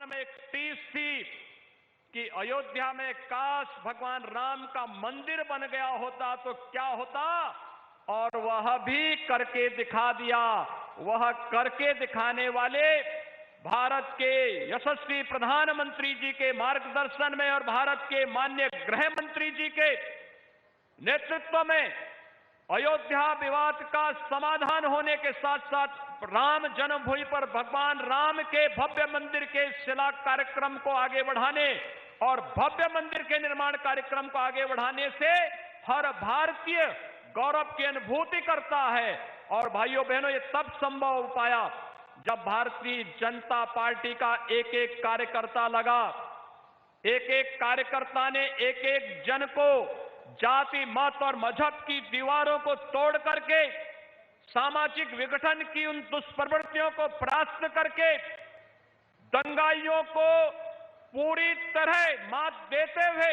में एक टीस थी कि अयोध्या में काश भगवान राम का मंदिर बन गया होता तो क्या होता, और वह भी करके दिखा दिया। वह करके दिखाने वाले भारत के यशस्वी प्रधानमंत्री जी के मार्गदर्शन में और भारत के माननीय गृह मंत्री जी के नेतृत्व में अयोध्या विवाद का समाधान होने के साथ साथ राम जन्मभूमि पर भगवान राम के भव्य मंदिर के शिला कार्यक्रम को आगे बढ़ाने और भव्य मंदिर के निर्माण कार्यक्रम को आगे बढ़ाने से हर भारतीय गौरव की अनुभूति करता है। और भाइयों बहनों, ये तब संभव हो पाया जब भारतीय जनता पार्टी का एक एक कार्यकर्ता लगा। एक एक कार्यकर्ता ने एक एक जन को जाति, मत और मजहब की दीवारों को तोड़ करके सामाजिक विघटन की उन दुष्प्रवृत्तियों को परास्त करके दंगाइयों को पूरी तरह मात देते हुए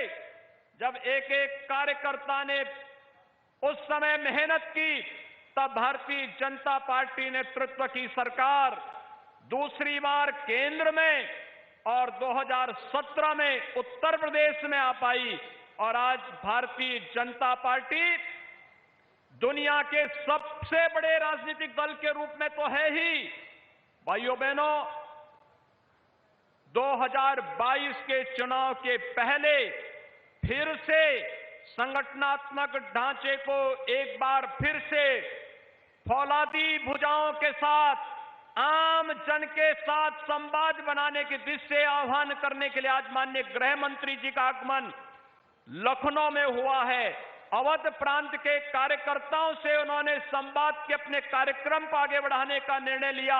जब एक एक कार्यकर्ता ने उस समय मेहनत की, तब भारतीय जनता पार्टी नेतृत्व की सरकार दूसरी बार केंद्र में और 2017 में उत्तर प्रदेश में आ पाई। और आज भारतीय जनता पार्टी दुनिया के सबसे बड़े राजनीतिक दल के रूप में तो है ही। भाइयों बहनों, 2022 के चुनाव के पहले फिर से संगठनात्मक ढांचे को एक बार फिर से फौलादी भुजाओं के साथ आम जन के साथ संवाद बनाने की दिशा से आह्वान करने के लिए आज माननीय गृह मंत्री जी का आगमन लखनऊ में हुआ है। अवध प्रांत के कार्यकर्ताओं से उन्होंने संवाद के अपने कार्यक्रम को आगे बढ़ाने का निर्णय लिया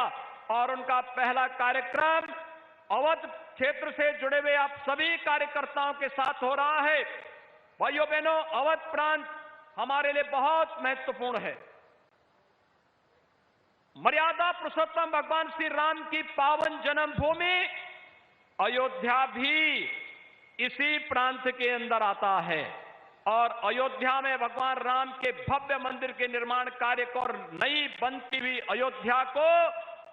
और उनका पहला कार्यक्रम अवध क्षेत्र से जुड़े हुए आप सभी कार्यकर्ताओं के साथ हो रहा है। भाइयों बहनों, अवध प्रांत हमारे लिए बहुत महत्वपूर्ण है। मर्यादा पुरुषोत्तम भगवान श्री राम की पावन जन्मभूमि अयोध्या भी इसी प्रांत के अंदर आता है और अयोध्या में भगवान राम के भव्य मंदिर के निर्माण कार्य को और नई बनती हुई अयोध्या को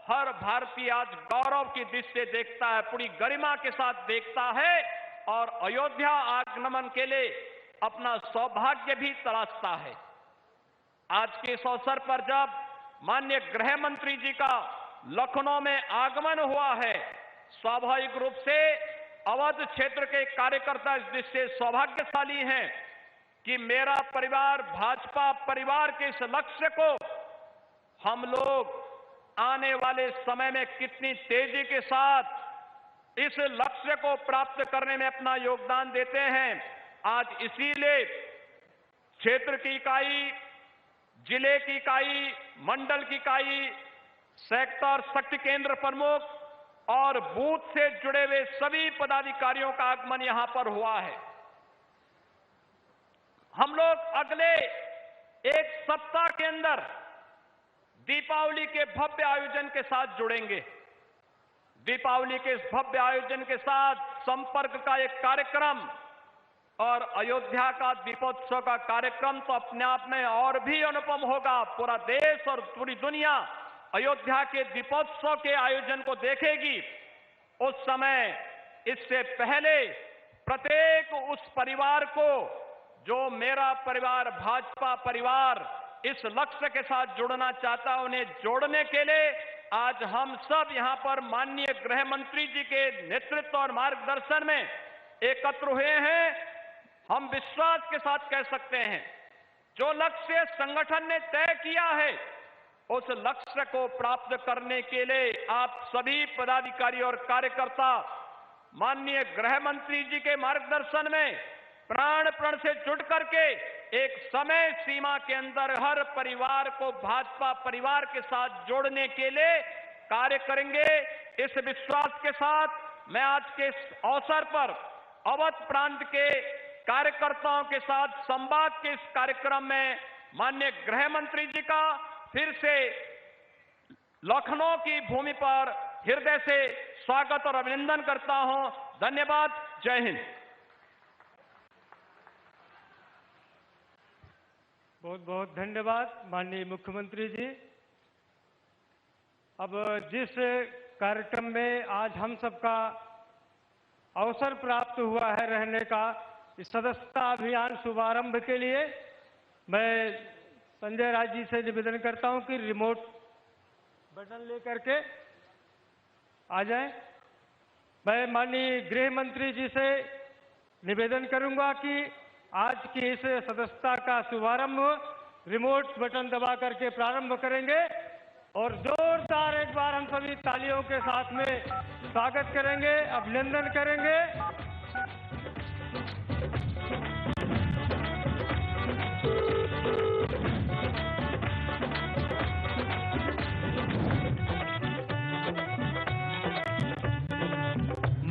हर भारतीय आज गौरव की दृष्टि से देखता है, पूरी गरिमा के साथ देखता है और अयोध्या आगमन के लिए अपना सौभाग्य भी तलाशता है। आज के इस अवसर पर जब माननीय गृह मंत्री जी का लखनऊ में आगमन हुआ है, स्वाभाविक रूप से अवध क्षेत्र के कार्यकर्ता इस दृष्टि से सौभाग्यशाली हैं कि मेरा परिवार भाजपा परिवार के इस लक्ष्य को हम लोग आने वाले समय में कितनी तेजी के साथ इस लक्ष्य को प्राप्त करने में अपना योगदान देते हैं। आज इसीलिए क्षेत्र की इकाई, जिले की इकाई, मंडल की इकाई, सेक्टर शक्ति केंद्र प्रमुख और बूथ से जुड़े हुए सभी पदाधिकारियों का आगमन यहां पर हुआ है। हम लोग अगले एक सप्ताह के अंदर दीपावली के भव्य आयोजन के साथ जुड़ेंगे। दीपावली के इस भव्य आयोजन के साथ संपर्क का एक कार्यक्रम और अयोध्या का दीपोत्सव का कार्यक्रम तो अपने आप में और भी अनुपम होगा। पूरा देश और पूरी दुनिया अयोध्या के दीपोत्सव के आयोजन को देखेगी। उस समय इससे पहले प्रत्येक उस परिवार को जो मेरा परिवार भाजपा परिवार इस लक्ष्य के साथ जुड़ना चाहता है, उन्हें जोड़ने के लिए आज हम सब यहां पर माननीय गृह मंत्री जी के नेतृत्व और मार्गदर्शन में एकत्र हुए हैं। हम विश्वास के साथ कह सकते हैं, जो लक्ष्य संगठन ने तय किया है उस लक्ष्य को प्राप्त करने के लिए आप सभी पदाधिकारी और कार्यकर्ता माननीय गृह मंत्री जी के मार्गदर्शन में प्राण प्रण से जुट करके एक समय सीमा के अंदर हर परिवार को भाजपा परिवार के साथ जोड़ने के लिए कार्य करेंगे। इस विश्वास के साथ मैं आज के इस अवसर पर अवध प्रांत के कार्यकर्ताओं के साथ संवाद के इस कार्यक्रम में माननीय गृह मंत्री जी का फिर से लखनऊ की भूमि पर हृदय से स्वागत और अभिनंदन करता हूं। धन्यवाद। जय हिंद। बहुत बहुत धन्यवाद माननीय मुख्यमंत्री जी। अब जिस कार्यक्रम में आज हम सबका अवसर प्राप्त हुआ है रहने का, इस सदस्यता अभियान शुभारंभ के लिए मैं संजय राय जी से निवेदन करता हूं कि रिमोट बटन लेकर के आ जाएं। मैं माननीय गृह मंत्री जी से निवेदन करूंगा कि आज की इस सदस्यता का शुभारंभ रिमोट बटन दबा करके प्रारंभ करेंगे और जोरदार एक बार हम सभी तालियों के साथ में स्वागत करेंगे, अभिनंदन करेंगे।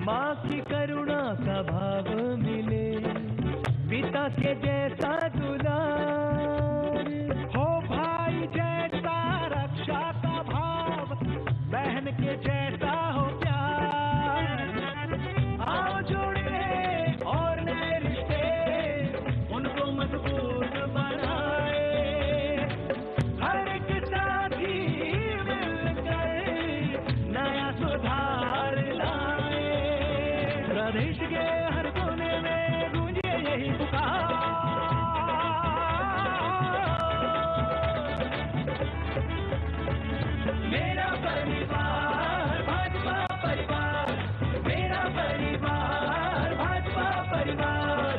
माँ की करुणा का भाव मिले, पिता के जैसा दुलार हो, भाई जैसा रक्षा का भाव, बहन के जैसा हो प्यार। आओ जोड़े और नए रिश्ते, उनको मजबूत बनाए, हर एक साथी मिलकर नया सुधार लाए। प्रदेश के हर कोने में गूंजे यही पुकार, मेरा परिवार भाजपा परिवार, मेरा परिवार भाजपा परिवार।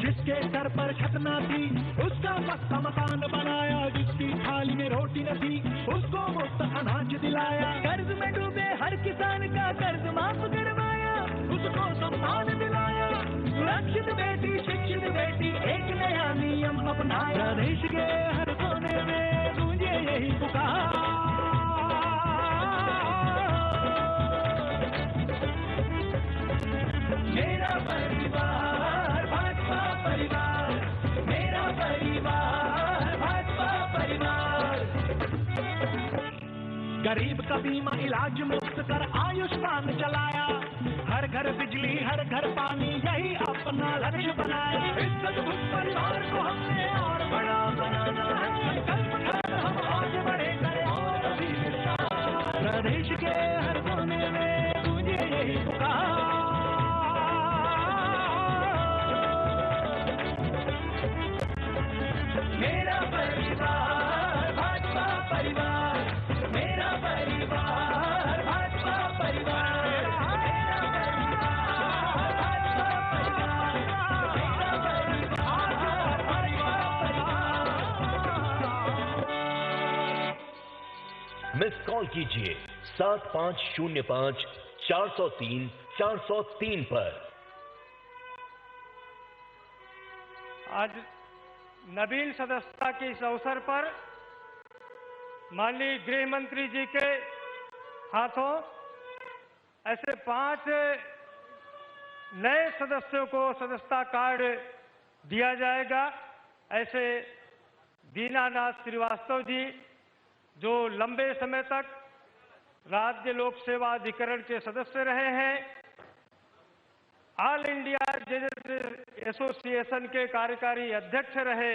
जिसके सर पर छत न थी उसका पक्का मकान बनाया, जिसकी थाली में रोटी न थी उसको मुफ्त अनाज दिलाया, कर्ज में डूबे हर किसान का कर्ज माफ करवाया, उसको सम्मान दिलाया, सुरक्षित बेटी शिक्षित बेटी एक नया नियम अपनाया। प्रदेश के हर कोने में गूंजे यही पुकार, मेरा परिवार भाजपा परिवार, मेरा परिवार भाजपा परिवार। गरीब का बीमा इलाज मुफ्त कर आयुष्मान चलाया, हर घर बिजली हर घर पानी यही अपना लक्ष्य बनाया। इस अद्भुत परिवार को हमने और बड़ा बनाना है, संकल्प कर हम आगे बढ़े करें और अभी विश्वास। प्रदेश के हर कोने में गूंजे यही पुकार, मेरा परिवार भाजपा परिवार, मेरा परिवार भाजपा परिवार, मेरा परिवार भाजपा परिवार, मेरा परिवार भाजपा परिवार। मिस कॉल कीजिए 7505 403 403 पर। आज नवीन सदस्यता के इस अवसर पर माननीय गृह मंत्री जी के हाथों ऐसे 5 नए सदस्यों को सदस्यता कार्ड दिया जाएगा। ऐसे दीनानाथ श्रीवास्तव जी जो लंबे समय तक राज्य लोक सेवा अधिकरण के सदस्य रहे हैं, ऑल इंडिया जजेस एसोसिएशन के कार्यकारी अध्यक्ष रहे,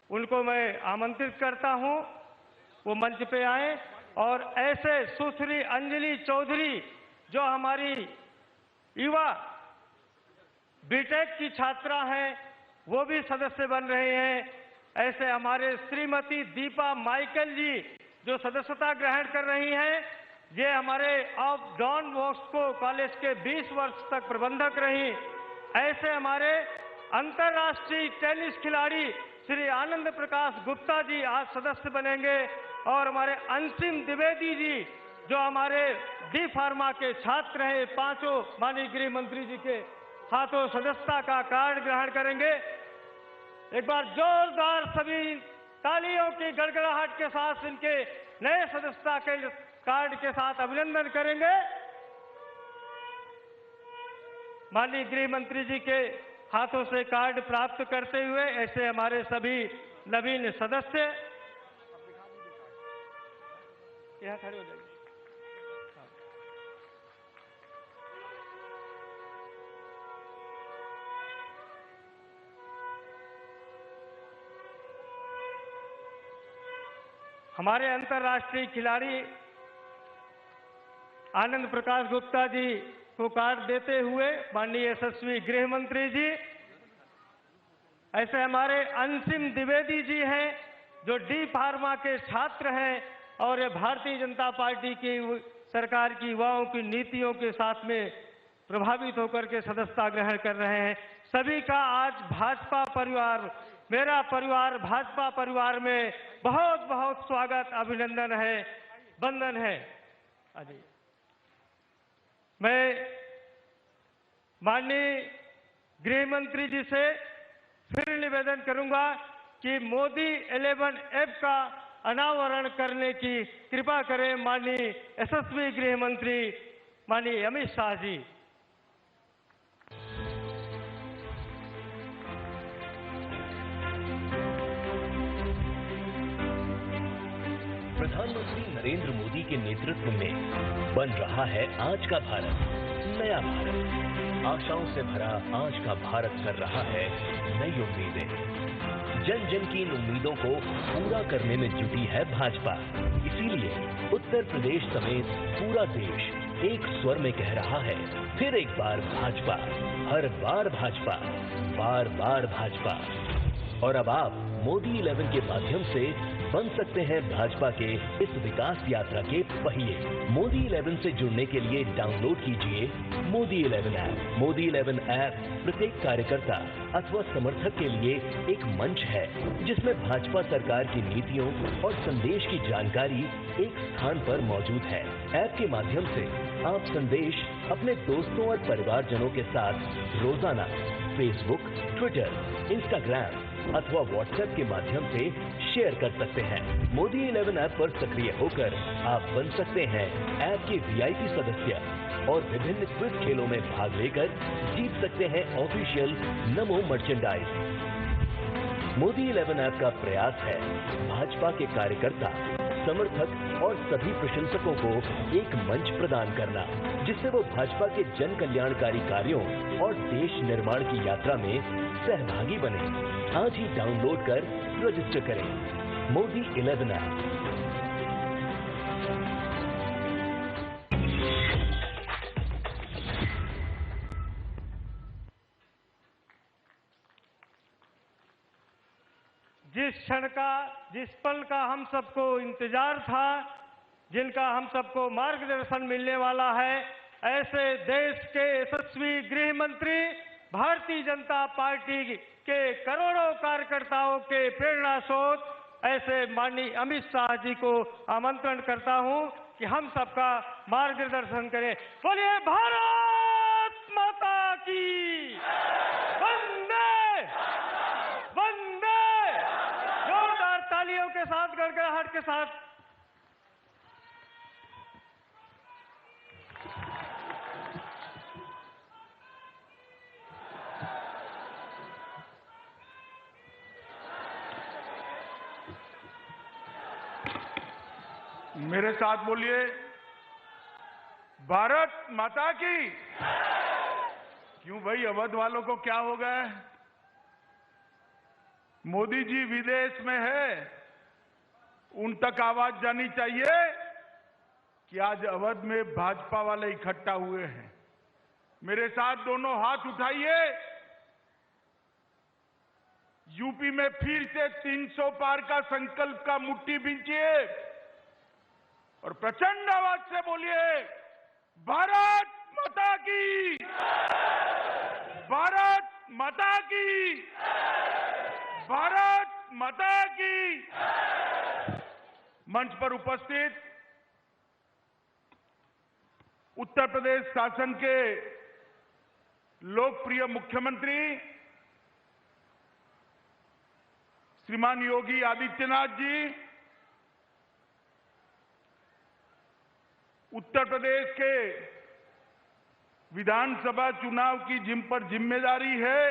उनको मैं आमंत्रित करता हूं वो मंच पे आए। और ऐसे सुश्री अंजलि चौधरी जो हमारी युवा बीटेक की छात्रा हैं, वो भी सदस्य बन रहे हैं। ऐसे हमारे श्रीमती दीपा माइकल जी जो सदस्यता ग्रहण कर रही हैं, ये हमारे ऑफ डॉन बॉस्को कॉलेज के 20 वर्ष तक प्रबंधक रही। ऐसे हमारे अंतर्राष्ट्रीय टेनिस खिलाड़ी श्री आनंद प्रकाश गुप्ता जी आज सदस्य बनेंगे। और हमारे अंतिम द्विवेदी जी जो हमारे डी फार्मा के छात्र हैं, 5 माननीय गृह मंत्री जी के हाथों सदस्यता का कार्ड ग्रहण करेंगे। एक बार जोरदार सभी तालियों की गड़गड़ाहट के साथ इनके नए सदस्यता के कार्ड के साथ अभिनंदन करेंगे। माननीय गृह मंत्री जी के हाथों से कार्ड प्राप्त करते हुए ऐसे हमारे सभी नवीन सदस्य यहाँ खड़े हो जाइए। हमारे अंतर्राष्ट्रीय खिलाड़ी आनंद प्रकाश गुप्ता जी को कार्ड देते हुए माननीय यशस्वी गृह मंत्री जी, ऐसे हमारे अंशिम द्विवेदी जी हैं जो डी फार्मा के छात्र हैं और ये भारतीय जनता पार्टी की सरकार की युवाओं की नीतियों के साथ में प्रभावित होकर के सदस्यता ग्रहण कर रहे हैं। सभी का आज भाजपा परिवार, मेरा परिवार भाजपा परिवार में बहुत बहुत स्वागत, अभिनंदन है, वंदन है। मैं माननीय गृह मंत्री जी से फिर निवेदन करूंगा कि मोदी 11 ऐप का अनावरण करने की कृपा करें माननीय यशस्वी गृह मंत्री माननीय अमित शाह जी। प्रधानमंत्री नरेंद्र मोदी के नेतृत्व में बन रहा है आज का भारत, नया भारत। आशाओं से भरा आज का भारत कर रहा है नई उम्मीदें। जन जन की इन उम्मीदों को पूरा करने में जुटी है भाजपा। इसीलिए उत्तर प्रदेश समेत पूरा देश एक स्वर में कह रहा है, फिर एक बार भाजपा, हर बार भाजपा, बार बार भाजपा। और अब आप मोदी 11 के माध्यम से बन सकते हैं भाजपा के इस विकास यात्रा के पहिए। मोदी 11 से जुड़ने के लिए डाउनलोड कीजिए मोदी 11 ऐप। मोदी 11 ऐप प्रत्येक कार्यकर्ता अथवा समर्थक के लिए एक मंच है जिसमें भाजपा सरकार की नीतियों और संदेश की जानकारी एक स्थान पर मौजूद है। ऐप के माध्यम से आप संदेश अपने दोस्तों और परिवारजनों के साथ रोजाना फेसबुक, ट्विटर, इंस्टाग्राम अथवा व्हाट्सएप के माध्यम से शेयर कर सकते हैं। मोदी 11 ऐप पर सक्रिय होकर आप बन सकते हैं ऐप के वीआईपी सदस्य और विभिन्न क्विज खेलों में भाग लेकर जीत सकते हैं ऑफिशियल नमो मर्चेंडाइज। मोदी 11 ऐप का प्रयास है भाजपा के कार्यकर्ता, समर्थक और सभी प्रशंसकों को एक मंच प्रदान करना, जिससे वो भाजपा के जन कल्याणकारी कार्यों और देश निर्माण की यात्रा में सहभागी बने। आज ही डाउनलोड कर रजिस्टर करें मोदी 11 ऐप। जिस क्षण का, जिस पल का हम सबको इंतजार था, जिनका हम सबको मार्गदर्शन मिलने वाला है, ऐसे देश के यशस्वी गृह मंत्री, भारतीय जनता पार्टी के करोड़ों कार्यकर्ताओं के प्रेरणा स्रोत ऐसे माननीय अमित शाह जी को आमंत्रण करता हूं कि हम सबका मार्गदर्शन करें। बोलिए भारत माता की वंदे वंदे। जोरदार तालियों के साथ, गड़गड़ाहट के साथ। मेरे साथ बोलिए, भारत माता की। क्यों भाई, अवध वालों को क्या हो गया? मोदी जी विदेश में है, उन तक आवाज जानी चाहिए कि आज अवध में भाजपा वाले इकट्ठा हुए हैं। मेरे साथ दोनों हाथ उठाइए। यूपी में फिर से 300 पार का संकल्प का मुट्ठी भींचिए और प्रचंड आवाज से बोलिए, भारत माता की, भारत माता की, भारत माता की। मंच पर उपस्थित उत्तर प्रदेश शासन के लोकप्रिय मुख्यमंत्री श्रीमान योगी आदित्यनाथ जी, उत्तर प्रदेश के विधानसभा चुनाव की जिन पर जिम्मेदारी है,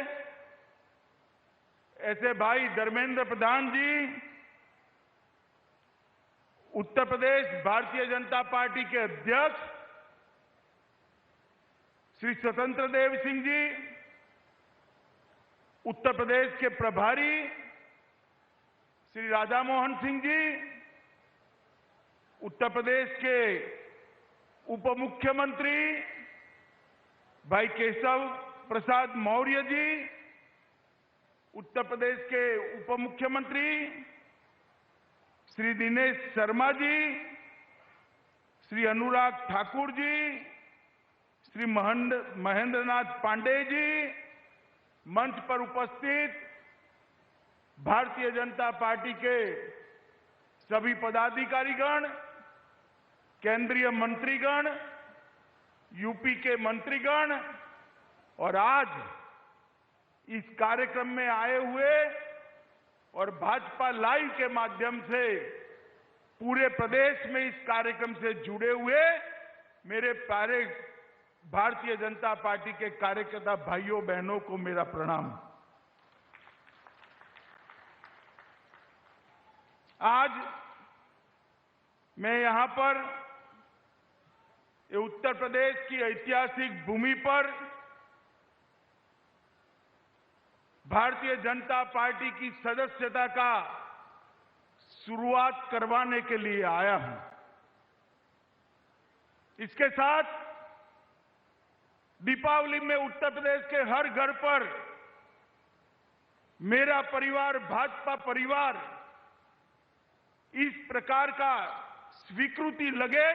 ऐसे भाई धर्मेंद्र प्रधान जी, उत्तर प्रदेश भारतीय जनता पार्टी के अध्यक्ष श्री स्वतंत्र देव सिंह जी, उत्तर प्रदेश के प्रभारी श्री राधा मोहन सिंह जी, उत्तर प्रदेश के उप मुख्यमंत्री भाई केशव प्रसाद मौर्य जी, उत्तर प्रदेश के उप मुख्यमंत्री श्री दिनेश शर्मा जी, श्री अनुराग ठाकुर जी, श्री महेंद्रनाथ पांडेय जी, मंच पर उपस्थित भारतीय जनता पार्टी के सभी पदाधिकारीगण, केंद्रीय मंत्रीगण, यूपी के मंत्रीगण और आज इस कार्यक्रम में आए हुए और भाजपा लाइव के माध्यम से पूरे प्रदेश में इस कार्यक्रम से जुड़े हुए मेरे प्यारे भारतीय जनता पार्टी के कार्यकर्ता भाइयों बहनों को मेरा प्रणाम। आज मैं यहां पर ये उत्तर प्रदेश की ऐतिहासिक भूमि पर भारतीय जनता पार्टी की सदस्यता का शुरुआत करवाने के लिए आया हूं। इसके साथ दीपावली में उत्तर प्रदेश के हर घर पर मेरा परिवार, भाजपा परिवार, इस प्रकार का स्वीकृति लगे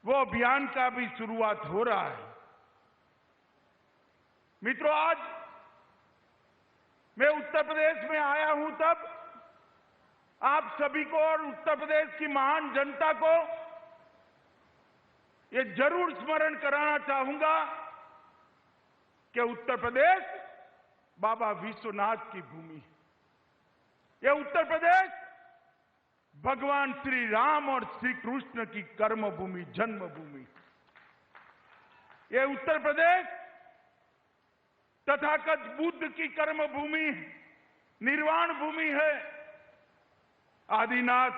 वो अभियान का भी शुरुआत हो रहा है। मित्रों, आज मैं उत्तर प्रदेश में आया हूं तब आप सभी को और उत्तर प्रदेश की महान जनता को ये जरूर स्मरण कराना चाहूंगा कि उत्तर प्रदेश बाबा विश्वनाथ की भूमि है। यह उत्तर प्रदेश भगवान श्री राम और श्री कृष्ण की कर्मभूमि, जन्मभूमि। यह उत्तर प्रदेश तथागत बुद्ध की कर्मभूमि, निर्वाण भूमि है। आदिनाथ,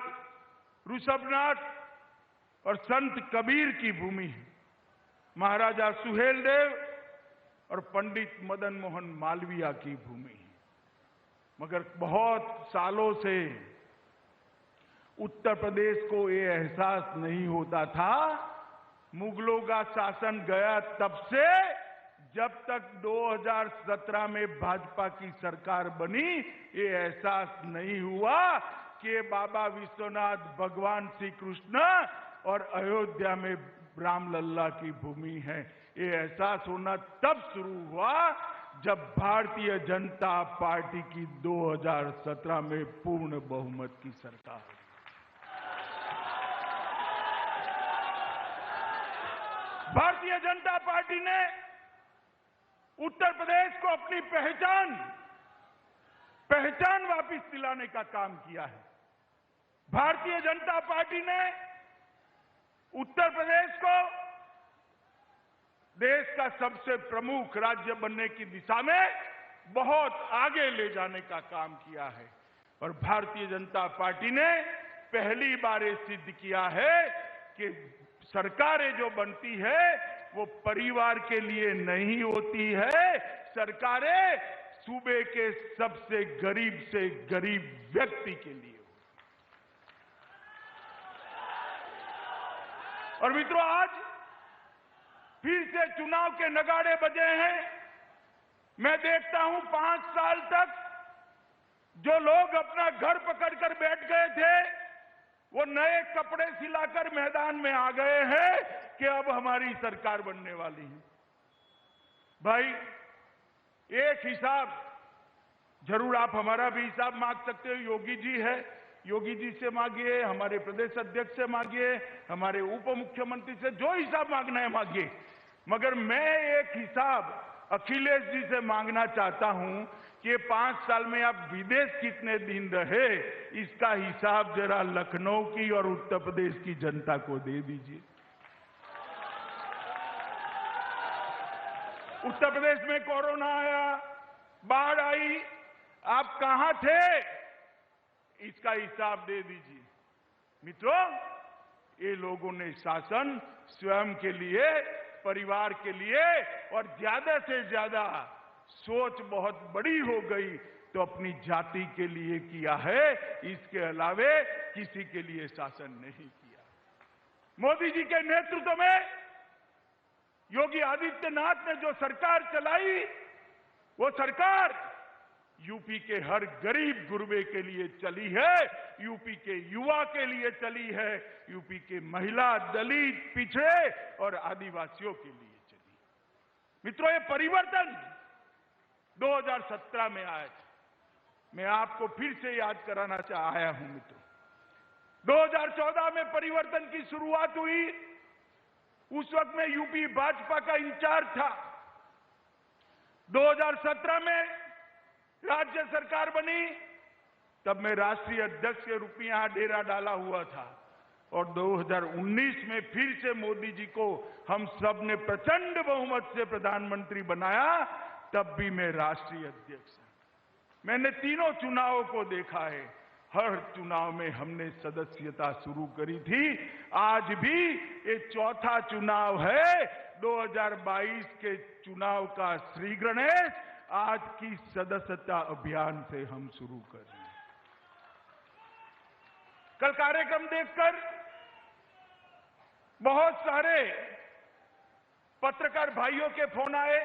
ऋषभनाथ और संत कबीर की भूमि है। महाराजा सुहेलदेव और पंडित मदन मोहन मालवीय की भूमि है। मगर बहुत सालों से उत्तर प्रदेश को ये एहसास नहीं होता था। मुगलों का शासन गया तब से, जब तक 2017 में भाजपा की सरकार बनी, ये एहसास नहीं हुआ कि बाबा विश्वनाथ भगवान श्री कृष्ण और अयोध्या में रामलल्ला की भूमि है। ये एहसास होना तब शुरू हुआ जब भारतीय जनता पार्टी की 2017 में पूर्ण बहुमत की सरकार। भारतीय जनता पार्टी ने उत्तर प्रदेश को अपनी पहचान वापस दिलाने का काम किया है। भारतीय जनता पार्टी ने उत्तर प्रदेश को देश का सबसे प्रमुख राज्य बनने की दिशा में बहुत आगे ले जाने का काम किया है। और भारतीय जनता पार्टी ने पहली बार ये सिद्ध किया है कि सरकारें जो बनती है वो परिवार के लिए नहीं होती है। सरकारें सूबे के सबसे गरीब से गरीब व्यक्ति के लिए। और मित्रों, आज फिर से चुनाव के नगाड़े बजे हैं। मैं देखता हूं 5 साल तक जो लोग अपना घर पकड़कर बैठ गए थे, वो नए कपड़े सिलाकर मैदान में आ गए हैं कि अब हमारी सरकार बनने वाली है। भाई, एक हिसाब जरूर आप हमारा भी हिसाब मांग सकते हो। योगी जी है, योगी जी से मांगिए, हमारे प्रदेश अध्यक्ष से मांगिए, हमारे उप मुख्यमंत्री से जो हिसाब मांगना है मांगिए। मगर मैं एक हिसाब अखिलेश जी से मांगना चाहता हूं कि 5 साल में आप विदेश कितने दिन रहे, इसका हिसाब जरा लखनऊ की और उत्तर प्रदेश की जनता को दे दीजिए। उत्तर प्रदेश में कोरोना आया, बाढ़ आई, आप कहां थे, इसका हिसाब दे दीजिए। मित्रों, ये लोगों ने शासन स्वयं के लिए, परिवार के लिए और ज्यादा से ज्यादा सोच बहुत बड़ी हो गई तो अपनी जाति के लिए किया है। इसके अलावे किसी के लिए शासन नहीं किया। मोदी जी के नेतृत्व में योगी आदित्यनाथ ने जो सरकार चलाई, वो सरकार यूपी के हर गरीब गुरबे के लिए चली है, यूपी के युवा के लिए चली है, यूपी के महिला, दलित, पिछड़े और आदिवासियों के लिए चली। मित्रों, ये परिवर्तन 2017 में आया था। मैं आपको फिर से याद कराना आया हूं मित्रों। 2014 में परिवर्तन की शुरुआत हुई। उस वक्त में यूपी भाजपा का इंचार्ज था। 2017 में राज्य सरकार बनी, तब मैं राष्ट्रीय अध्यक्ष के रूप में यहां डेरा डाला हुआ था और 2019 में फिर से मोदी जी को हम सब ने प्रचंड बहुमत से प्रधानमंत्री बनाया, तब भी मैं राष्ट्रीय अध्यक्ष हूं। मैंने तीनों चुनावों को देखा है। हर चुनाव में हमने सदस्यता शुरू करी थी। आज भी ये चौथा चुनाव है। 2022 के चुनाव का श्री गणेश आज की सदस्यता अभियान से हम शुरू कर रहे हैं। कल कार्यक्रम देखकर बहुत सारे पत्रकार भाइयों के फोन आए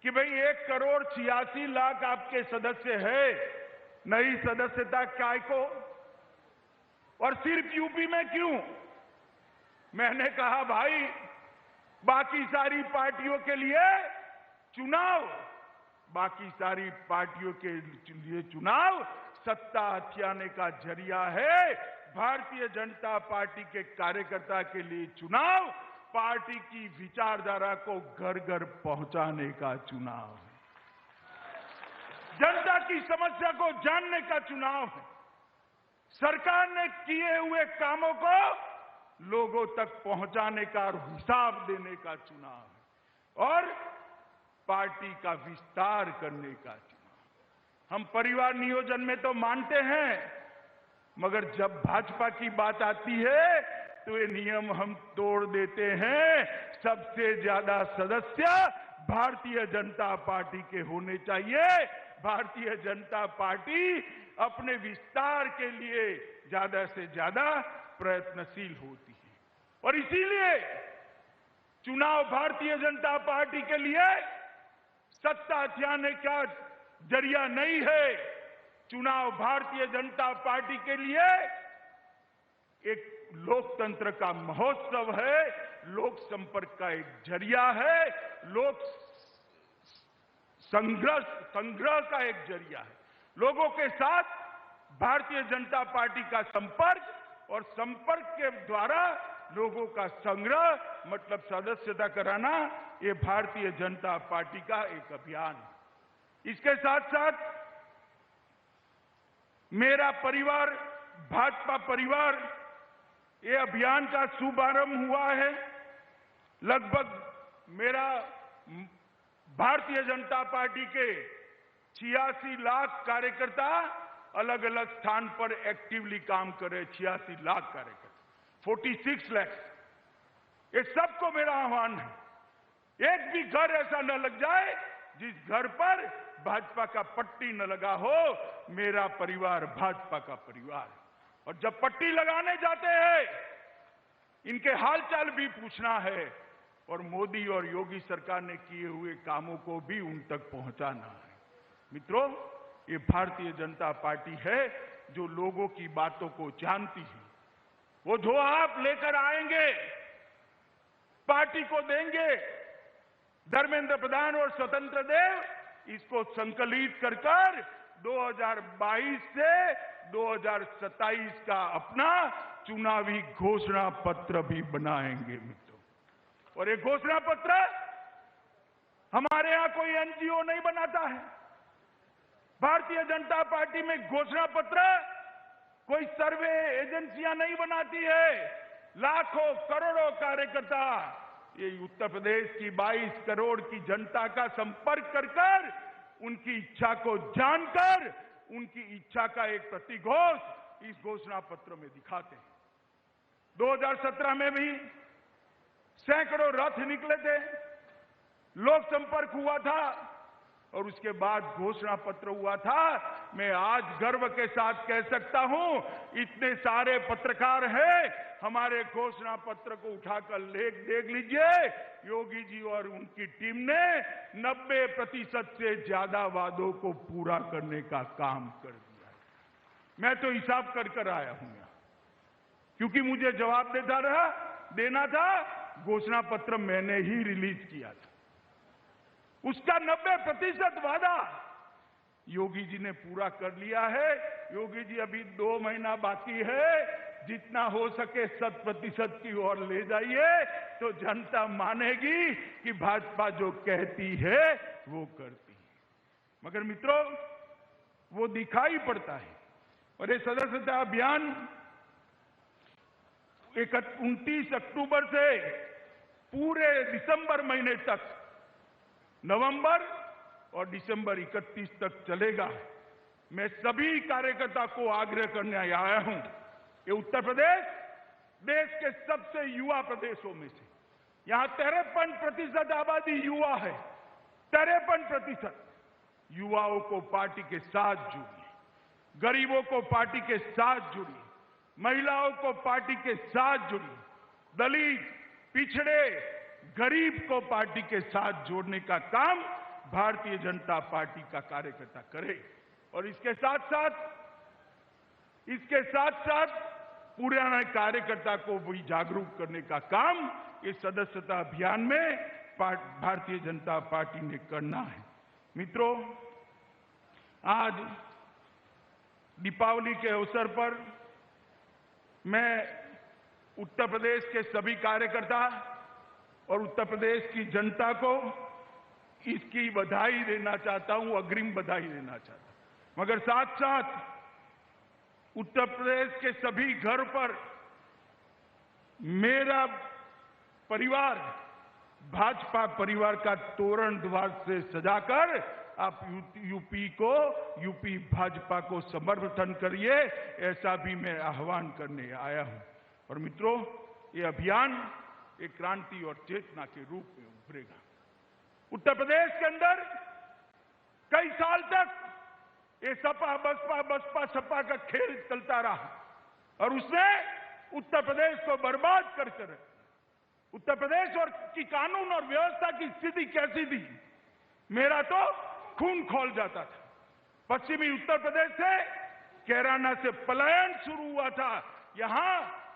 कि भाई 1,86,00,000 आपके सदस्य है, नई सदस्यता काय को, और सिर्फ यूपी में क्यों? मैंने कहा भाई, बाकी सारी पार्टियों के लिए चुनाव, बाकी सारी पार्टियों के लिए चुनाव सत्ता हथियाने का जरिया है। भारतीय जनता पार्टी के कार्यकर्ता के लिए चुनाव पार्टी की विचारधारा को घर घर पहुंचाने का चुनाव है, जनता की समस्या को जानने का चुनाव है, सरकार ने किए हुए कामों को लोगों तक पहुंचाने का और हिसाब देने का चुनाव है, और पार्टी का विस्तार करने का चुनाव। हम परिवार नियोजन में तो मानते हैं, मगर जब भाजपा की बात आती है तो ये नियम हम तोड़ देते हैं। सबसे ज्यादा सदस्य भारतीय जनता पार्टी के होने चाहिए। भारतीय जनता पार्टी अपने विस्तार के लिए ज्यादा से ज्यादा प्रयत्नशील होती है, और इसीलिए चुनाव भारतीय जनता पार्टी के लिए सत्ता हथियाने का जरिया नहीं है। चुनाव भारतीय जनता पार्टी के लिए एक लोकतंत्र का महोत्सव है, लोक संपर्क का एक जरिया है, लोक संग्रह का एक जरिया है। लोगों के साथ भारतीय जनता पार्टी का संपर्क, और संपर्क के द्वारा लोगों का संग्रह, मतलब सदस्यता कराना, ये भारतीय जनता पार्टी का एक अभियान है। इसके साथ साथ मेरा परिवार, भाजपा परिवार, ये अभियान का शुभारंभ हुआ है। लगभग मेरा भारतीय जनता पार्टी के 86 लाख कार्यकर्ता अलग अलग स्थान पर एक्टिवली काम कर रहे। 86 लाख कार्यकर्ता, 46 लाख। ये सबको मेरा आह्वान है, एक भी घर ऐसा न लग जाए जिस घर पर भाजपा का पट्टी न लगा हो। मेरा परिवार भाजपा का परिवार है, और जब पट्टी लगाने जाते हैं, इनके हालचाल भी पूछना है, और मोदी और योगी सरकार ने किए हुए कामों को भी उन तक पहुंचाना है। मित्रों, ये भारतीय जनता पार्टी है जो लोगों की बातों को जानती है। वो जो आप लेकर आएंगे, पार्टी को देंगे। धर्मेंद्र प्रधान और स्वतंत्र देव इसको संकलित कर 2022 से 2027 का अपना चुनावी घोषणा पत्र भी बनाएंगे मित्रों। और ये घोषणा पत्र हमारे यहां कोई एनजीओ नहीं बनाता है। भारतीय जनता पार्टी में घोषणा पत्र कोई सर्वे एजेंसियां नहीं बनाती है। लाखों करोड़ों कार्यकर्ता ये उत्तर प्रदेश की 22 करोड़ की जनता का संपर्क कर उनकी इच्छा को जानकर उनकी इच्छा का एक प्रतिघोष इस घोषणा पत्र में दिखाते हैं। 2017 में भी सैकड़ों रथ निकले थे, लोक संपर्क हुआ था, और उसके बाद घोषणा पत्र हुआ था। मैं आज गर्व के साथ कह सकता हूं, इतने सारे पत्रकार हैं, हमारे घोषणा पत्र को उठाकर देख लीजिए, योगी जी और उनकी टीम ने 90% से ज्यादा वादों को पूरा करने का काम कर दिया। मैं तो हिसाब कर आया हूं यहां, क्योंकि मुझे जवाब देना था। घोषणा पत्र मैंने ही रिलीज किया था, उसका 90% वादा योगी जी ने पूरा कर लिया है। योगी जी अभी 2 महीना बाकी है, जितना हो सके 100% की ओर ले जाइए, तो जनता मानेगी कि भाजपा जो कहती है वो करती है। मगर मित्रों, वो दिखाई पड़ता है। और ये सदस्यता अभियान 29 अक्टूबर से पूरे दिसंबर महीने तक, नवंबर और दिसंबर 31 तक चलेगा। मैं सभी कार्यकर्ता को आग्रह करने आया हूं, ये उत्तर प्रदेश देश के सबसे युवा प्रदेशों में से, यहां 53% आबादी युवा है। 53% युवाओं को पार्टी के साथ जोड़िए, गरीबों को पार्टी के साथ जोड़िए, महिलाओं को पार्टी के साथ जोड़िए, दलित, पिछड़े, गरीब को पार्टी के साथ जोड़ने का काम भारतीय जनता पार्टी का कार्यकर्ता करे। और इसके साथ साथ पुराने कार्यकर्ता को भी जागरूक करने का काम इस सदस्यता अभियान में भारतीय जनता पार्टी ने करना है। मित्रों, आज दीपावली के अवसर पर मैं उत्तर प्रदेश के सभी कार्यकर्ता और उत्तर प्रदेश की जनता को इसकी बधाई देना चाहता हूं, अग्रिम बधाई देना चाहता हूं। मगर साथ साथ उत्तर प्रदेश के सभी घर पर मेरा परिवार, भाजपा परिवार का तोरण द्वार से सजाकर आप यूपी भाजपा को समर्थन करिए, ऐसा भी मैं आह्वान करने आया हूं। और मित्रों, ये अभियान एक क्रांति और चेतना के रूप में उभरेगा। उत्तर प्रदेश के अंदर कई साल तक ये सपा सपा का खेल चलता रहा और उसने उत्तर प्रदेश को बर्बाद कर उत्तर प्रदेश और की कानून और व्यवस्था की स्थिति कैसी थी, मेरा तो खून खौल जाता था। पश्चिमी उत्तर प्रदेश से कैराना से पलायन शुरू हुआ था। यहां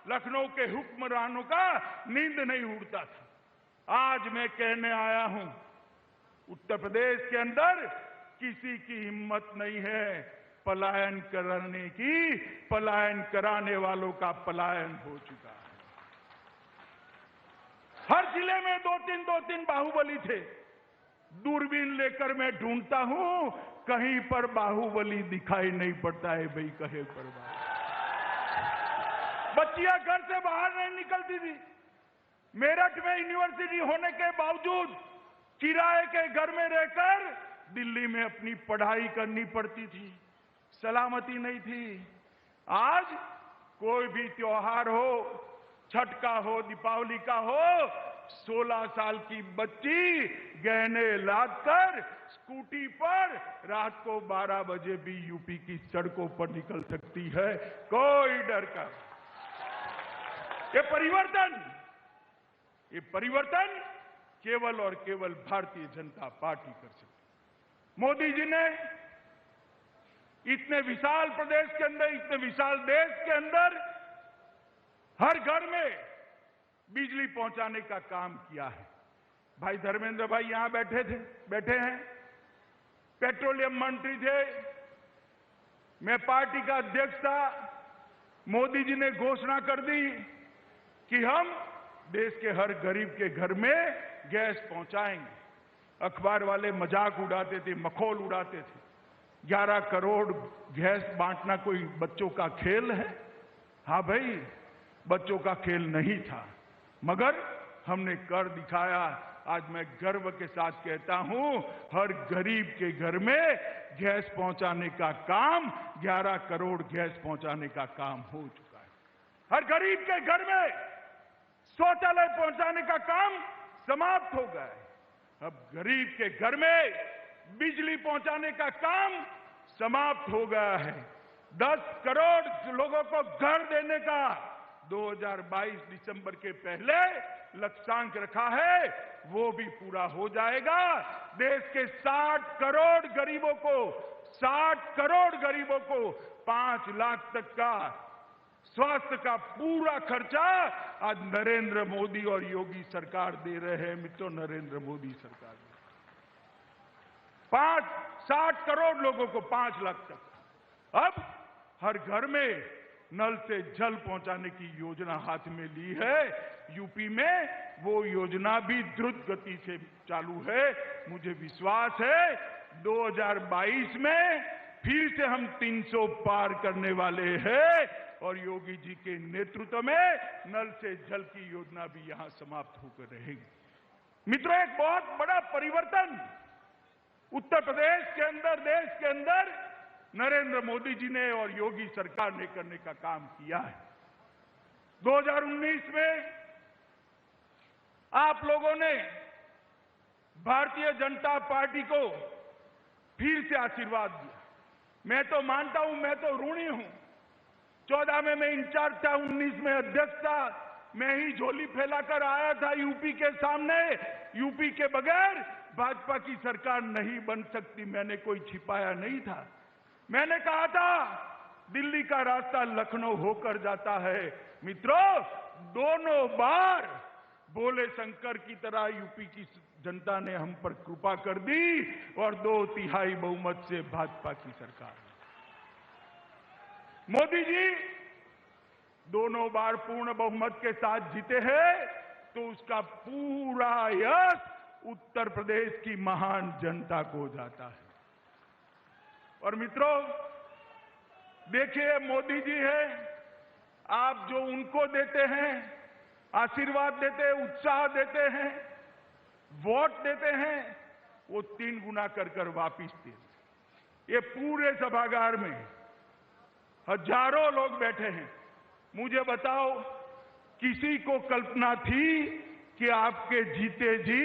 लखनऊ के हुक्मरानों का नींद नहीं उड़ता था। आज मैं कहने आया हूं, उत्तर प्रदेश के अंदर किसी की हिम्मत नहीं है पलायन करने की। पलायन कराने वालों का पलायन हो चुका है। हर जिले में दो तीन बाहुबली थे। दूरबीन लेकर मैं ढूंढता हूं, कहीं पर बाहुबली दिखाई नहीं पड़ता है। भाई कहे पर बच्चियां घर से बाहर नहीं निकलती थी। मेरठ में यूनिवर्सिटी होने के बावजूद किराए के घर में रहकर दिल्ली में अपनी पढ़ाई करनी पड़ती थी। सलामती नहीं थी। आज कोई भी त्योहार हो, छठ का हो, दीपावली का हो, 16 साल की बच्ची गहने लादकर स्कूटी पर रात को 12 बजे भी यूपी की सड़कों पर निकल सकती है, कोई डर का। ये परिवर्तन केवल और केवल भारतीय जनता पार्टी कर सकती। मोदी जी ने इतने विशाल प्रदेश के अंदर, इतने विशाल देश के अंदर हर घर में बिजली पहुंचाने का काम किया है। भाई धर्मेंद्र भाई यहां बैठे हैं, पेट्रोलियम मंत्री थे, मैं पार्टी का अध्यक्ष था। मोदी जी ने घोषणा कर दी कि हम देश के हर गरीब के घर में गैस पहुंचाएंगे। अखबार वाले मजाक उड़ाते थे, मखौल उड़ाते थे। 11 करोड़ गैस बांटना कोई बच्चों का खेल है? हाँ भाई, बच्चों का खेल नहीं था, मगर हमने कर दिखाया। आज मैं गर्व के साथ कहता हूं, हर गरीब के घर में गैस पहुंचाने का काम, 11 करोड़ गैस पहुंचाने का काम हो चुका है। हर गरीब के घर में शौचालय पहुंचाने का काम समाप्त हो गया है। अब गरीब के घर में बिजली पहुंचाने का काम समाप्त हो गया है। 10 करोड़ लोगों को घर देने का 2022 दिसंबर के पहले लक्ष्यांक रखा है, वो भी पूरा हो जाएगा। देश के 60 करोड़ गरीबों को 5 लाख तक का स्वास्थ्य का पूरा खर्चा आज नरेंद्र मोदी और योगी सरकार दे रहे हैं। मित्रों, नरेंद्र मोदी सरकार 60 करोड़ लोगों को 5 लाख तक। अब हर घर में नल से जल पहुंचाने की योजना हाथ में ली है। यूपी में वो योजना भी द्रुत गति से चालू है। मुझे विश्वास है 2022 में फिर से हम 300 पार करने वाले हैं और योगी जी के नेतृत्व में नल से जल की योजना भी यहां समाप्त होकर रहेगी। मित्रों, एक बहुत बड़ा परिवर्तन उत्तर प्रदेश के अंदर, देश के अंदर नरेंद्र मोदी जी ने और योगी सरकार ने करने का काम किया है। 2019 में आप लोगों ने भारतीय जनता पार्टी को फिर से आशीर्वाद दिया। मैं तो मानता हूं, मैं तो ऋणी हूं। 14 में मैं इंचार्ज था, 19 में अध्यक्ष था। मैं ही झोली फैलाकर आया था यूपी के सामने। यूपी के बगैर भाजपा की सरकार नहीं बन सकती, मैंने कोई छिपाया नहीं था। मैंने कहा था दिल्ली का रास्ता लखनऊ होकर जाता है। मित्रों, दोनों बार बोले शंकर की तरह यूपी की जनता ने हम पर कृपा कर दी और 2/3 बहुमत से भाजपा की सरकार। मोदी जी दोनों बार पूर्ण बहुमत के साथ जीते हैं, तो उसका पूरा यश उत्तर प्रदेश की महान जनता को जाता है। और मित्रों, देखिए, मोदी जी है, आप जो उनको देते हैं, आशीर्वाद देते हैं, उत्साह देते हैं, वोट देते हैं, वो 3 गुना कर वापिस देते। ये पूरे सभागार में हजारों लोग बैठे हैं। मुझे बताओ, किसी को कल्पना थी कि आपके जीते जी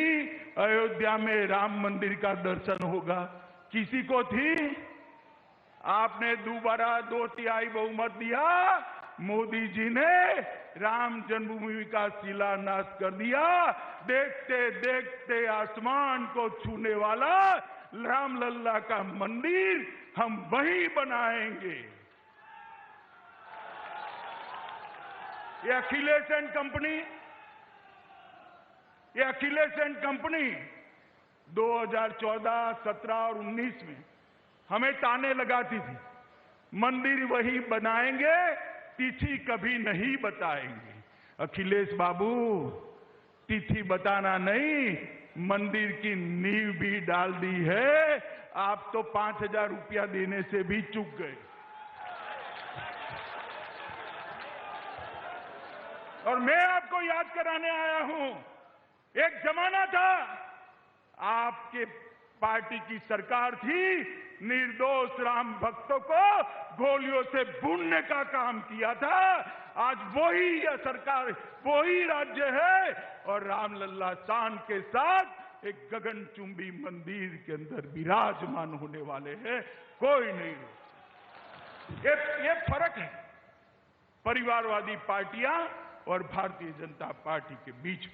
अयोध्या में राम मंदिर का दर्शन होगा? किसी को थी? आपने दोबारा 2/3 बहुमत दिया। मोदी जी ने राम जन्मभूमि का शिलान्यास कर दिया। देखते देखते आसमान को छूने वाला रामलल्ला का मंदिर हम वहीं बनाएंगे। ये अखिलेश एंड कंपनी 2014, 17 और 19 में हमें ताने लगाती थी, मंदिर वही बनाएंगे, तिथि कभी नहीं बताएंगे। अखिलेश बाबू, तिथि बताना नहीं, मंदिर की नींव भी डाल दी है। आप तो 5,000 रुपया देने से भी चूक गए। और मैं आपको याद कराने आया हूं, एक जमाना था, आपके पार्टी की सरकार थी, निर्दोष राम भक्तों को गोलियों से भूनने का काम किया था। आज वही सरकार, वही राज्य है और रामलल्ला शान के साथ एक गगनचुंबी मंदिर के अंदर विराजमान होने वाले हैं। कोई नहीं रोक सकता। ये फर्क है परिवारवादी पार्टियां और भारतीय जनता पार्टी के बीच।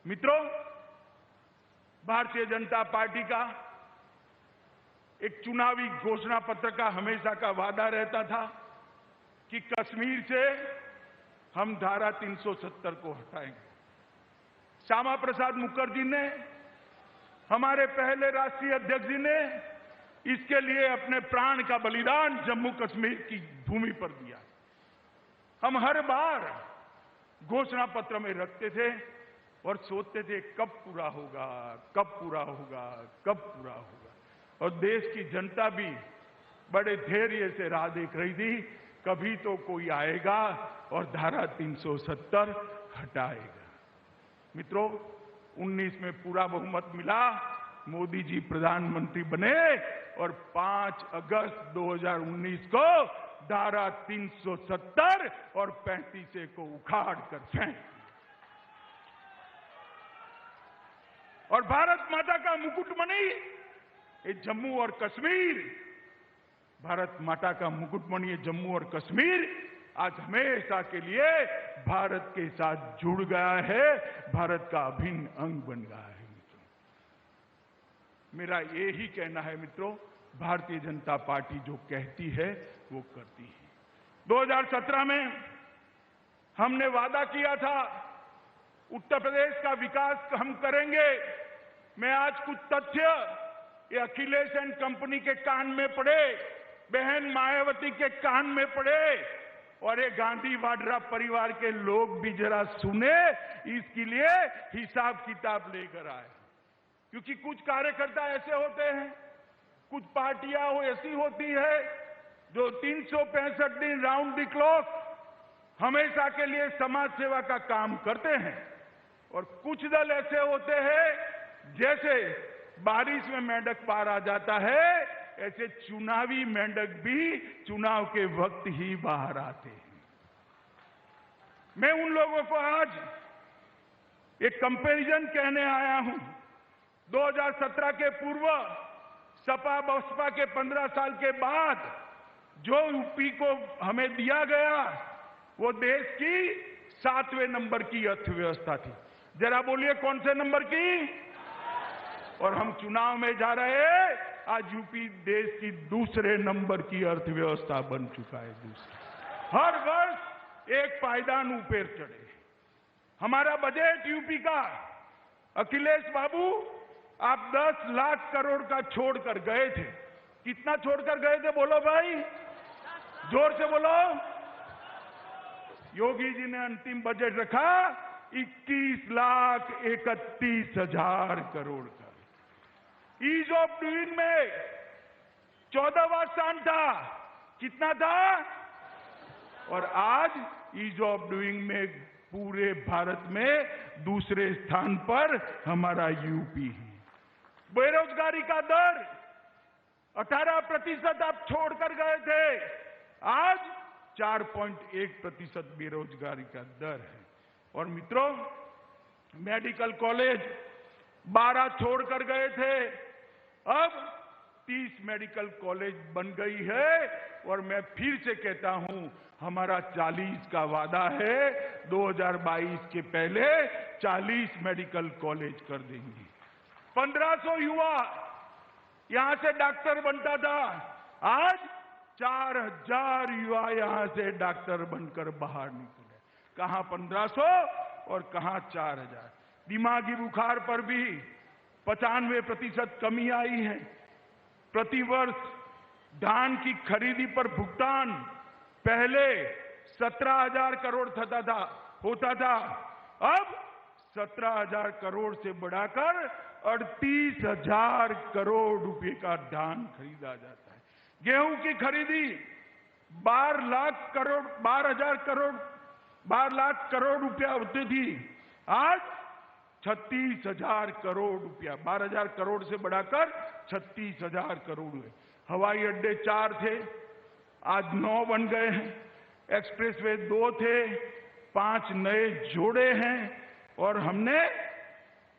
मित्रों, भारतीय जनता पार्टी का एक चुनावी घोषणा पत्र का हमेशा का वादा रहता था कि कश्मीर से हम धारा 370 को हटाएंगे। श्यामा प्रसाद मुखर्जी ने, हमारे पहले राष्ट्रीय अध्यक्ष जी ने इसके लिए अपने प्राण का बलिदान जम्मू कश्मीर की भूमि पर दिया। हम हर बार घोषणा पत्र में रखते थे और सोचते थे कब पूरा होगा, कब पूरा होगा, कब पूरा होगा। और देश की जनता भी बड़े धैर्य से राह देख रही थी, कभी तो कोई आएगा और धारा 370 हटाएगा। मित्रों, 19 में पूरा बहुमत मिला, मोदी जी प्रधानमंत्री बने और 5 अगस्त 2019 को धारा 370 और 35A को उखाड़ कर फेंक दिया। और भारत माता का मुकुटमणि ये जम्मू और कश्मीर, भारत माता का मुकुटमणि जम्मू और कश्मीर आज हमेशा के लिए भारत के साथ जुड़ गया है, भारत का अभिन्न अंग बन गया है। मित्रों, मेरा यही कहना है मित्रों, भारतीय जनता पार्टी जो कहती है वो करती है। 2017 में हमने वादा किया था उत्तर प्रदेश का विकास हम करेंगे। मैं आज कुछ तथ्य ये अखिलेश एंड कंपनी के कान में पड़े, बहन मायावती के कान में पड़े और ये गांधी वाड्रा परिवार के लोग भी जरा सुने, इसके लिए हिसाब किताब लेकर आए। क्योंकि कुछ कार्यकर्ता ऐसे होते हैं, कुछ पार्टियां ऐसी होती है जो 365 दिन राउंड द क्लॉक हमेशा के लिए समाज सेवा का काम करते हैं, और कुछ दल ऐसे होते हैं जैसे बारिश में मेंढक पार आ जाता है, ऐसे चुनावी मेंढक भी चुनाव के वक्त ही बाहर आते हैं। मैं उन लोगों को आज एक कंपैरिजन कहने आया हूं। 2017 के पूर्व सपा बसपा के 15 साल के बाद जो यूपी को हमें दिया गया वो देश की 7वें नंबर की अर्थव्यवस्था थी। जरा बोलिए कौन से नंबर की? और हम चुनाव में जा रहे हैं, आज यूपी देश की 2 नंबर की अर्थव्यवस्था बन चुका है। हर वर्ष एक पायदान ऊपर चढ़े। हमारा बजट यूपी का, अखिलेश बाबू आप 10 लाख करोड़ का छोड़कर गए थे। कितना छोड़कर गए थे बोलो भाई, जोर से बोलो। योगी जी ने अंतिम बजट रखा 21,31,000 करोड़ का। ईज ऑफ डूइंग में 14वां स्थान था। कितना था? और आज ईज ऑफ डूइंग में पूरे भारत में 2 स्थान पर हमारा यूपी है। बेरोजगारी का दर 18% आप छोड़कर गए थे, आज 4.1% बेरोजगारी का दर है। और मित्रों, मेडिकल कॉलेज 12 छोड़कर गए थे, अब 30 मेडिकल कॉलेज बन गई है। और मैं फिर से कहता हूं, हमारा 40 का वादा है, 2022 के पहले 40 मेडिकल कॉलेज कर देंगे। 1500 युवा यहां से डॉक्टर बनता था, आज 4000 युवा यहां से डॉक्टर बनकर बाहर निकले। कहां 1500 और कहां 4000। दिमागी बुखार पर भी 95% कमी आई है। प्रतिवर्ष धान की खरीदी पर भुगतान पहले 17,000 करोड़ होता था, अब 17,000 करोड़ से बढ़ाकर 38,000 करोड़ रुपए का धान खरीदा जाता है। गेहूं की खरीदी 12 लाख करोड़ रुपया होती थी, आज 36,000 करोड़ रुपया, 12,000 करोड़ से बढ़ाकर 36,000 करोड़ हुए। हवाई अड्डे 4 थे, आज 9 बन गए हैं। एक्सप्रेसवे 2 थे, 5 नए जोड़े हैं। और हमने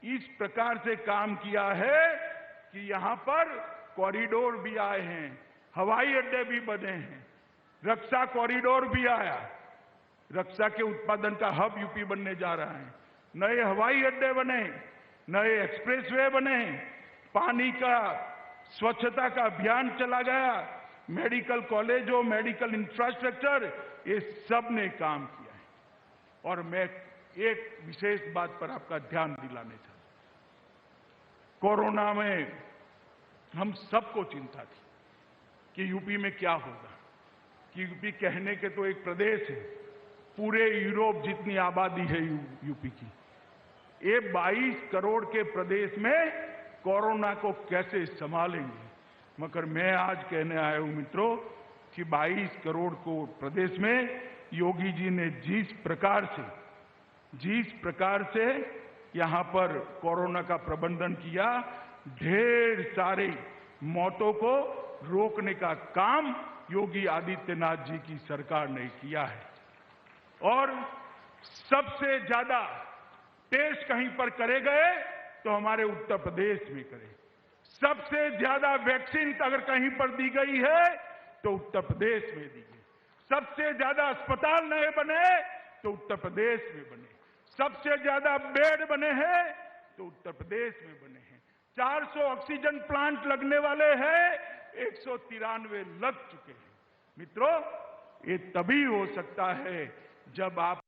इस प्रकार से काम किया है कि यहां पर कॉरिडोर भी आए हैं, हवाई अड्डे भी बने हैं, रक्षा कॉरिडोर भी आया, रक्षा के उत्पादन का हब यूपी बनने जा रहा है। नए हवाई अड्डे बने, नए एक्सप्रेसवे बने, पानी का स्वच्छता का अभियान चला गया, मेडिकल कॉलेजों, मेडिकल इंफ्रास्ट्रक्चर, ये सब ने काम किया है। और मैं एक विशेष बात पर आपका ध्यान दिलाने चाहता हूं। कोरोना में हम सबको चिंता थी कि यूपी में क्या होगा, कि यूपी कहने के तो एक प्रदेश है, पूरे यूरोप जितनी आबादी है यूपी की, ये 22 करोड़ के प्रदेश में कोरोना को कैसे संभालेंगे। मगर मैं आज कहने आया हूं मित्रों कि 22 करोड़ को प्रदेश में योगी जी ने जिस प्रकार से यहां पर कोरोना का प्रबंधन किया, ढेर सारे मौतों को रोकने का काम योगी आदित्यनाथ जी की सरकार ने किया है। और सबसे ज्यादा टेस्ट कहीं पर करे गए तो हमारे उत्तर प्रदेश में करे। सबसे ज्यादा वैक्सीन अगर कहीं पर दी गई है तो उत्तर प्रदेश में दी गई। सबसे ज्यादा अस्पताल नए बने तो उत्तर प्रदेश में बने। सबसे ज्यादा बेड बने हैं तो उत्तर प्रदेश में बने हैं। 400 ऑक्सीजन प्लांट लगने वाले हैं, 193 लग चुके हैं। मित्रों, ये तभी हो सकता है जब आप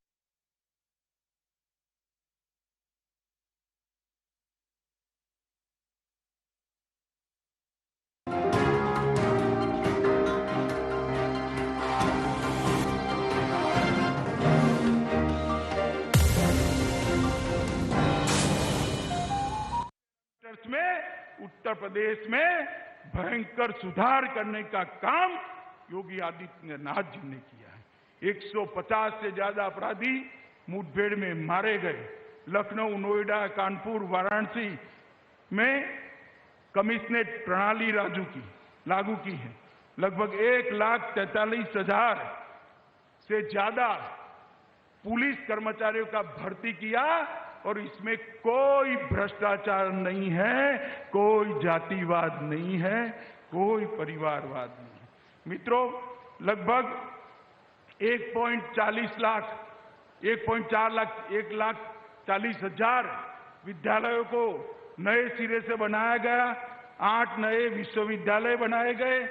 में उत्तर प्रदेश में भयंकर सुधार करने का काम योगी आदित्यनाथ जी ने किया है। 150 से ज्यादा अपराधी मुठभेड़ में मारे गए। लखनऊ, नोएडा, कानपुर, वाराणसी में कमिश्नरेट प्रणाली लागू की है। लगभग 1,43,000 से ज्यादा पुलिस कर्मचारियों का भर्ती किया और इसमें कोई भ्रष्टाचार नहीं है, कोई जातिवाद नहीं है, कोई परिवारवाद नहीं है। मित्रों, लगभग 1.4 लाख 1,40,000 विद्यालयों को नए सिरे से बनाया गया। 8 नए विश्वविद्यालय बनाए गए,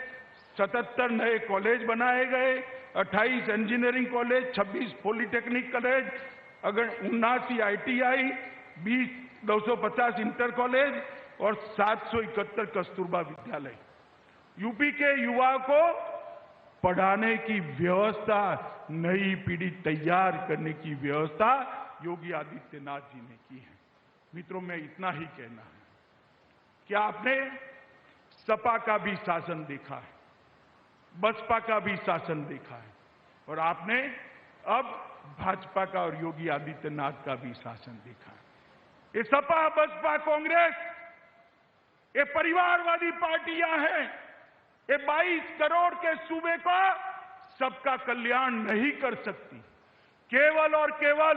77 नए कॉलेज बनाए गए, 28 इंजीनियरिंग कॉलेज, 26 पॉलिटेक्निक कॉलेज, अगर 79 ITI, 250 इंटर कॉलेज और 771 कस्तूरबा विद्यालय। यूपी के युवाओं को पढ़ाने की व्यवस्था, नई पीढ़ी तैयार करने की व्यवस्था योगी आदित्यनाथ जी ने की है। मित्रों, मैं इतना ही कहना है कि आपने सपा का भी शासन देखा है, बसपा का भी शासन देखा है और आपने अब भाजपा का और योगी आदित्यनाथ का भी शासन देखा है। ये सपा, बसपा, कांग्रेस, ये परिवारवादी पार्टियां हैं। ये 22 करोड़ के सूबे का सबका कल्याण नहीं कर सकती। केवल और केवल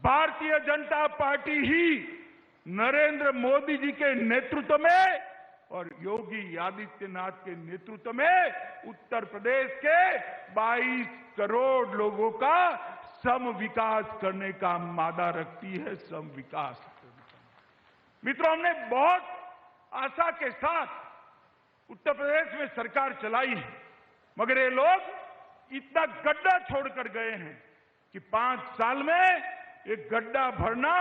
भारतीय जनता पार्टी ही नरेंद्र मोदी जी के नेतृत्व में और योगी आदित्यनाथ के नेतृत्व में उत्तर प्रदेश के 22 करोड़ लोगों का सम विकास करने का मादा रखती है। सम विकास। मित्रों, हमने बहुत आशा के साथ उत्तर प्रदेश में सरकार चलाई है, मगर ये लोग इतना गड्ढा छोड़कर गए हैं कि 5 साल में एक गड्ढा भरना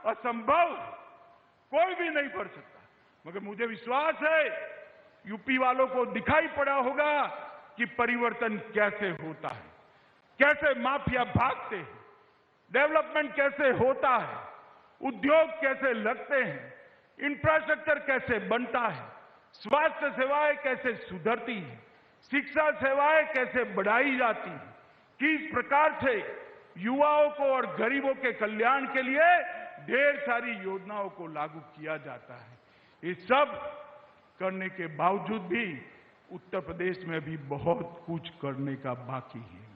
असंभव, कोई भी नहीं भर सकता। मगर मुझे विश्वास है यूपी वालों को दिखाई पड़ा होगा कि परिवर्तन कैसे होता है, कैसे माफिया भागते हैं, डेवलपमेंट कैसे होता है, उद्योग कैसे लगते हैं, इंफ्रास्ट्रक्चर कैसे बनता है, स्वास्थ्य सेवाएं कैसे सुधरती हैं, शिक्षा सेवाएं कैसे बढ़ाई जाती हैं, किस प्रकार से युवाओं को और गरीबों के कल्याण के लिए ढेर सारी योजनाओं को लागू किया जाता है। ये सब करने के बावजूद भी उत्तर प्रदेश में भी बहुत कुछ करने का बाकी है।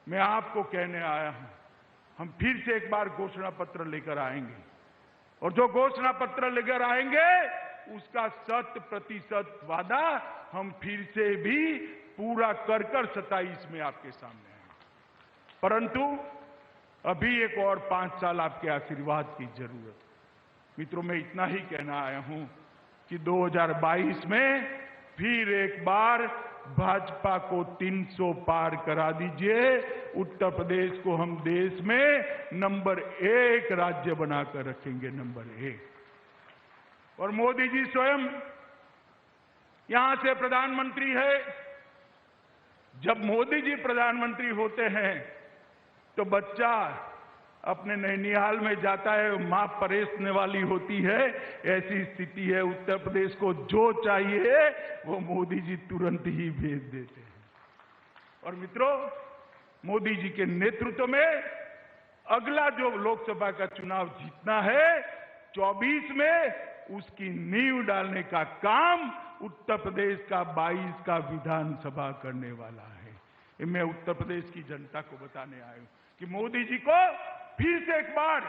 मैं आपको कहने आया हूं, हम फिर से एक बार घोषणा पत्र लेकर आएंगे और जो घोषणा पत्र लेकर आएंगे उसका 100% वादा हम फिर से भी पूरा कर 27 में आपके सामने आएंगे। परंतु अभी एक और 5 साल आपके आशीर्वाद की जरूरत है। मित्रों, मैं इतना ही कहना आया हूं कि 2022 में फिर एक बार भाजपा को 300 पार करा दीजिए। उत्तर प्रदेश को हम देश में नंबर 1 राज्य बनाकर रखेंगे, नंबर 1। और मोदी जी स्वयं यहां से प्रधानमंत्री है। जब मोदी जी प्रधानमंत्री होते हैं तो बच्चा अपने नैनिहाल में जाता है, मां परेशने वाली होती है। ऐसी स्थिति है उत्तर प्रदेश को, जो चाहिए वो मोदी जी तुरंत ही भेज देते हैं। और मित्रों, मोदी जी के नेतृत्व में अगला जो लोकसभा का चुनाव जीतना है 24 में, उसकी नींव डालने का काम उत्तर प्रदेश का 22 का विधानसभा करने वाला है। मैं उत्तर प्रदेश की जनता को बताने आया हूं कि मोदी जी को फिर से एक बार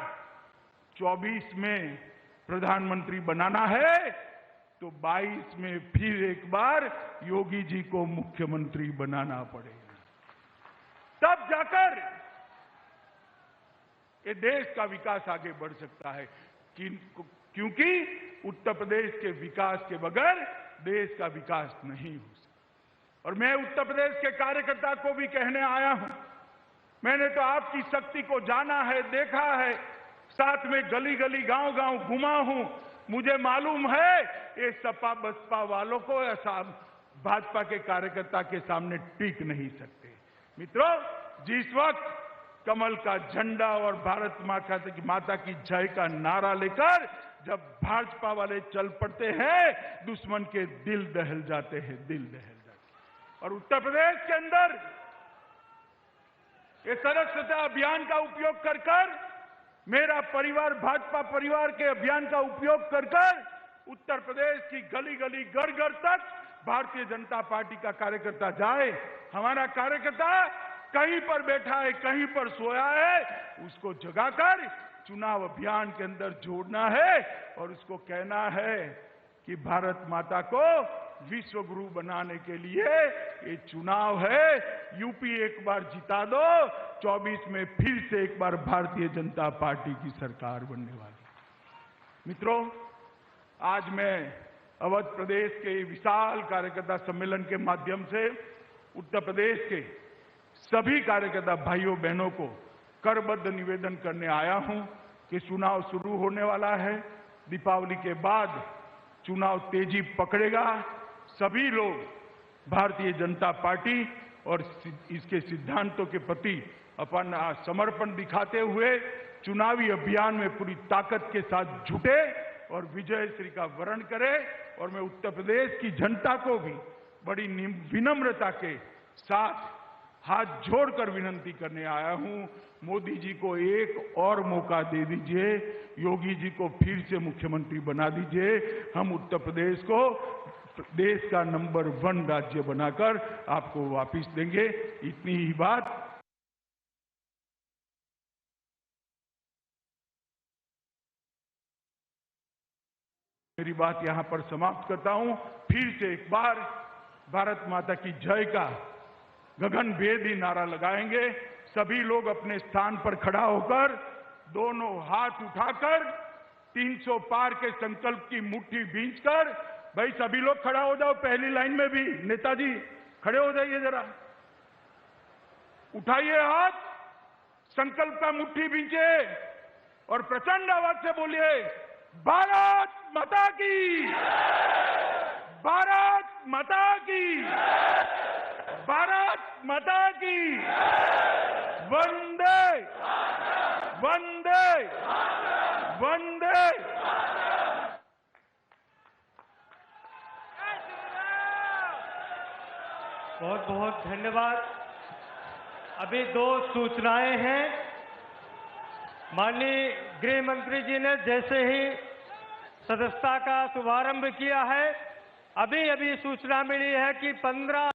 24 में प्रधानमंत्री बनाना है तो 22 में फिर एक बार योगी जी को मुख्यमंत्री बनाना पड़ेगा। तब जाकर ये देश का विकास आगे बढ़ सकता है, क्योंकि उत्तर प्रदेश के विकास के बगैर देश का विकास नहीं हो सकता। और मैं उत्तर प्रदेश के कार्यकर्ता को भी कहने आया हूं, मैंने तो आपकी शक्ति को जाना है, देखा है, साथ में गली गली गांव गांव घुमा हूं। मुझे मालूम है ये सपा बसपा वालों को भाजपा के कार्यकर्ता के सामने टिक नहीं सकते। मित्रों, जिस वक्त कमल का झंडा और भारत माता की जय का नारा लेकर जब भाजपा वाले चल पड़ते हैं, दुश्मन के दिल दहल जाते हैं, दिल दहल जाते हैं। और उत्तर प्रदेश के अंदर ये सदस्यता अभियान का उपयोग कर मेरा परिवार भाजपा परिवार के अभियान का उपयोग कर उत्तर प्रदेश की गली गली घर घर तक भारतीय जनता पार्टी का कार्यकर्ता जाए। हमारा कार्यकर्ता कहीं पर बैठा है, कहीं पर सोया है, उसको जगाकर चुनाव अभियान के अंदर जोड़ना है और उसको कहना है कि भारत माता को विश्व गुरु बनाने के लिए ये चुनाव है। यूपी एक बार जिता दो, 24 में फिर से एक बार भारतीय जनता पार्टी की सरकार बनने वाली। मित्रों, आज मैं अवध प्रदेश के विशाल कार्यकर्ता सम्मेलन के माध्यम से उत्तर प्रदेश के सभी कार्यकर्ता भाइयों बहनों को करबद्ध निवेदन करने आया हूं कि चुनाव शुरू होने वाला है। दीपावली के बाद चुनाव तेजी पकड़ेगा। सभी लोग भारतीय जनता पार्टी और इसके सिद्धांतों के प्रति अपना समर्पण दिखाते हुए चुनावी अभियान में पूरी ताकत के साथ जुटे और विजय श्री का वरण करें। और मैं उत्तर प्रदेश की जनता को भी बड़ी विनम्रता के साथ हाथ जोड़कर विनंती करने आया हूं, मोदी जी को एक और मौका दे दीजिए, योगी जी को फिर से मुख्यमंत्री बना दीजिए। हम उत्तर प्रदेश को देश का नंबर 1 राज्य बनाकर आपको वापस देंगे। इतनी ही बात। मेरी बात यहां पर समाप्त करता हूं। फिर से एक बार भारत माता की जय का गगनभेदी नारा लगाएंगे। सभी लोग अपने स्थान पर खड़ा होकर दोनों हाथ उठाकर 300 पार के संकल्प की मुट्ठी भींचकर, भाई सभी लोग खड़ा हो जाओ, पहली लाइन में भी नेताजी खड़े हो जाइए, जरा उठाइए हाथ, संकल्प का मुट्ठी भींचे और प्रचंड आवाज से बोलिए, भारत माता की, भारत माता की, भारत माता की, वंदे वंदे वंदे। बहुत बहुत धन्यवाद। अभी 2 सूचनाएं हैं। माननीय गृह मंत्री जी ने जैसे ही सदस्यता का शुभारंभ किया है, अभी सूचना मिली है कि 15